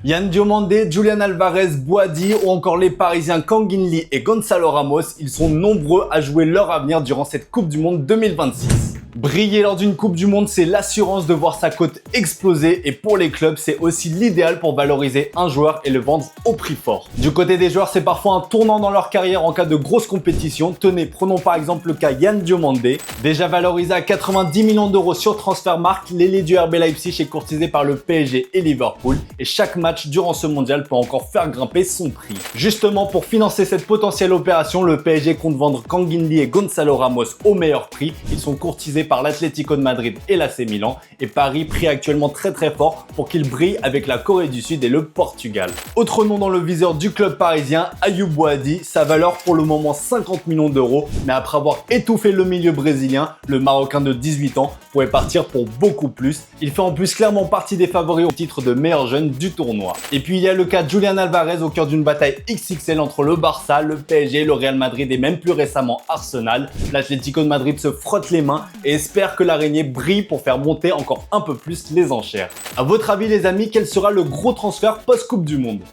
Yann Diomandé, Julian Alvarez, Boadi ou encore les Parisiens Kang In Lee et Gonzalo Ramos, ils sont nombreux à jouer leur avenir durant cette Coupe du Monde 2026. Briller lors d'une Coupe du Monde, c'est l'assurance de voir sa cote exploser et pour les clubs, c'est aussi l'idéal pour valoriser un joueur et le vendre au prix fort. Du côté des joueurs, c'est parfois un tournant dans leur carrière en cas de grosse compétition. Tenez, prenons par exemple le cas Yann Diomandé. Déjà valorisé à 90 millions d'euros sur Transfermarkt, l'ailier du RB Leipzig est courtisé par le PSG et Liverpool et chaque match durant ce mondial peut encore faire grimper son prix. Justement, pour financer cette potentielle opération, le PSG compte vendre Kang In Lee et Gonzalo Ramos au meilleur prix. Ils sont courtisés par l'Atlético de Madrid et l'AC Milan et Paris prie actuellement très fort pour qu'ils brillent avec la Corée du Sud et le Portugal. Autre nom dans le viseur du club parisien, Ayoub Boadi, sa valeur pour le moment 50 millions d'euros, mais après avoir étouffé le milieu brésilien, le Marocain de 18 ans pourrait partir pour beaucoup plus. Il fait en plus clairement partie des favoris au titre de meilleur jeune du tournoi. Et puis il y a le cas de Julian Alvarez au cœur d'une bataille XXL entre le Barça, le PSG, le Real Madrid et même plus récemment Arsenal. L'Atlético de Madrid se frotte les mains et espère que l'araignée brille pour faire monter encore un peu plus les enchères. À votre avis les amis, quel sera le gros transfert post-Coupe du Monde ?